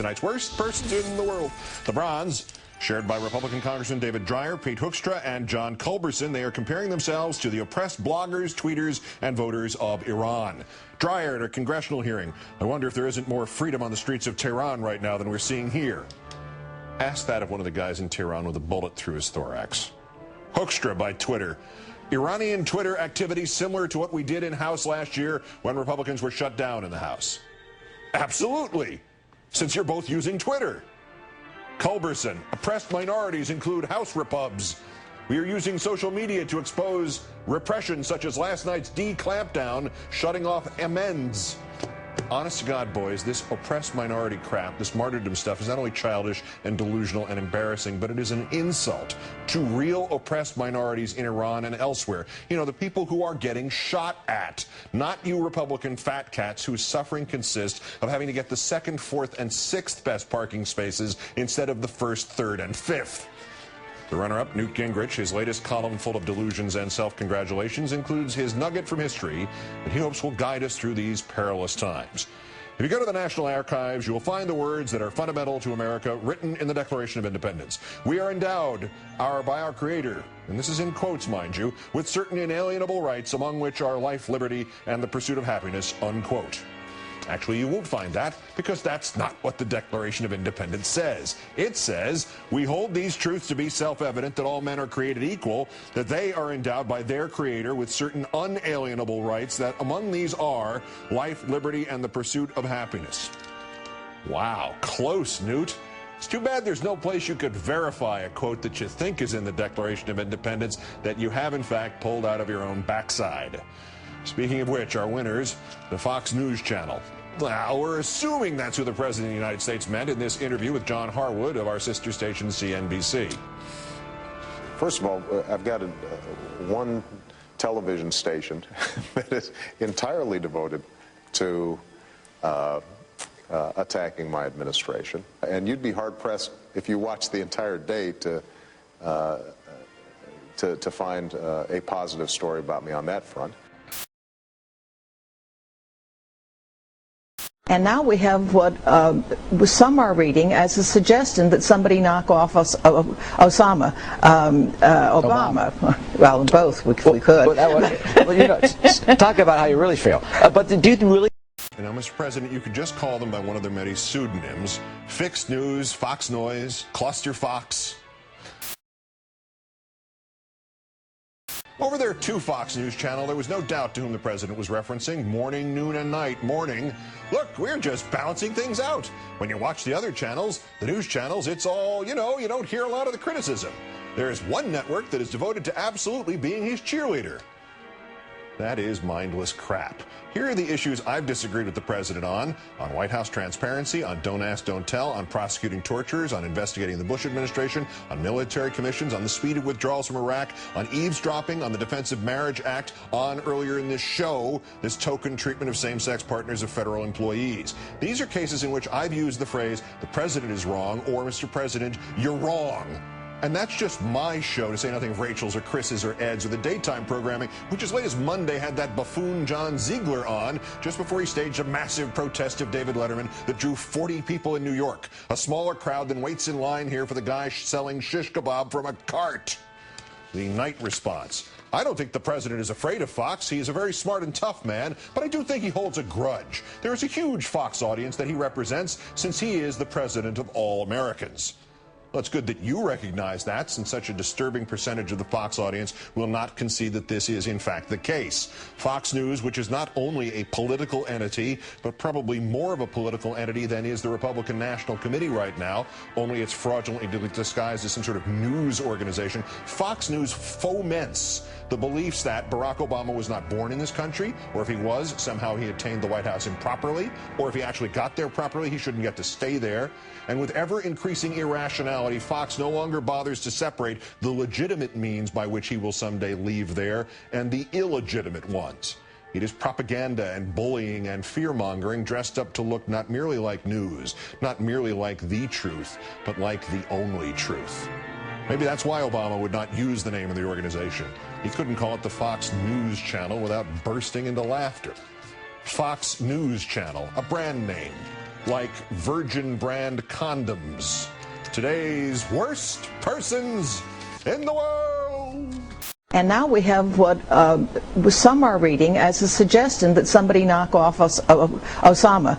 tonight's worst persons in the world. The bronze, shared by Republican Congressman David Dreyer, Pete Hoekstra, and John Culberson. They are comparing themselves to the oppressed bloggers, tweeters, and voters of Iran. Dreyer at a congressional hearing. I wonder if there isn't more freedom on the streets of Tehran right now than we're seeing here. Ask that of one of the guys in Tehran with a bullet through his thorax. Hoekstra by Twitter. Iranian Twitter activity similar to what we did in House last year when Republicans were shut down in the House. Absolutely, since you're both using Twitter. Culberson, oppressed minorities include House Repubs. We are using social media to expose repression such as last night's D-clampdown, shutting off amends. Honest to God, boys, this oppressed minority crap, this martyrdom stuff is not only childish and delusional and embarrassing, but it is an insult to real oppressed minorities in Iran and elsewhere. You know, the people who are getting shot at, not you Republican fat cats whose suffering consists of having to get the second, fourth, and sixth best parking spaces instead of the first, third, and fifth. The runner-up, Newt Gingrich, his latest column full of delusions and self-congratulations includes his nugget from history that he hopes will guide us through these perilous times. If you go to the National Archives, you will find the words that are fundamental to America written in the Declaration of Independence. We are endowed by our Creator, and this is in quotes, mind you, with certain inalienable rights, among which are life, liberty, and the pursuit of happiness, unquote. Actually, you won't find that because that's not what the Declaration of Independence says. It says, we hold these truths to be self-evident that all men are created equal, that they are endowed by their Creator with certain unalienable rights, that among these are life, liberty, and the pursuit of happiness. Wow, close, Newt. It's too bad there's no place you could verify a quote that you think is in the Declaration of Independence that you have, in fact, pulled out of your own backside. Speaking of which, our winners, the Fox News Channel. Well, we're assuming that's who the President of the United States meant in this interview with John Harwood of our sister station, CNBC. First of all, I've got one television station that is entirely devoted to attacking my administration. And you'd be hard-pressed if you watched the entire day to find a positive story about me on that front. And now we have what some are reading as a suggestion that somebody knock off Obama. Well, both we could. Well, you know, talk about how you really feel. But do you really? You know, Mr. President, you could just call them by one of their many pseudonyms: Fixed News, Fox Noise, Cluster Fox. Over their two Fox News channel, there was no doubt to whom the president was referencing. Morning, noon, and night. Morning. Look, we're just balancing things out. When you watch the other channels, the news channels, it's all, you know, you don't hear a lot of the criticism. There's one network that is devoted to absolutely being his cheerleader. That is mindless crap. Here are the issues I've disagreed with the president on White House transparency, on Don't Ask, Don't Tell, on prosecuting torturers, on investigating the Bush administration, on military commissions, on the speed of withdrawals from Iraq, on eavesdropping, on the Defensive Marriage Act, on earlier in this show, this token treatment of same-sex partners of federal employees. These are cases in which I've used the phrase, the president is wrong, or Mr. President, you're wrong. And that's just my show, to say nothing of Rachel's or Chris's or Ed's or the daytime programming, which as late as Monday had that buffoon John Ziegler on just before he staged a massive protest of David Letterman that drew 40 people in New York, a smaller crowd than waits in line here for the guy selling shish kebab from a cart. The night response. I don't think the president is afraid of Fox. He is a very smart and tough man, but I do think he holds a grudge. There is a huge Fox audience that he represents since he is the president of all Americans. Well, it's good that you recognize that, since such a disturbing percentage of the Fox audience will not concede that this is, in fact, the case. Fox News, which is not only a political entity, but probably more of a political entity than is the Republican National Committee right now, only it's fraudulently disguised as some sort of news organization. Fox News foments the beliefs that Barack Obama was not born in this country, or if he was, somehow he attained the White House improperly, or if he actually got there properly, he shouldn't get to stay there. And with ever-increasing irrationality, Fox no longer bothers to separate the legitimate means by which he will someday leave there and the illegitimate ones. It is propaganda and bullying and fear-mongering dressed up to look not merely like news, not merely like the truth, but like the only truth. Maybe that's why Obama would not use the name of the organization. He couldn't call it the Fox News Channel without bursting into laughter. Fox News Channel, a brand name. like Virgin brand condoms. Today's worst persons in the world. And now we have what some are reading as a suggestion that somebody knock off Obama.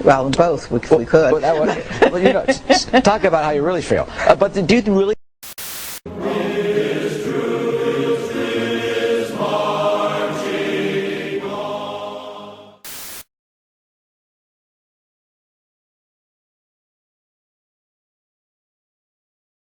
Well, both, we could. Well, talk about how you really feel. But do you really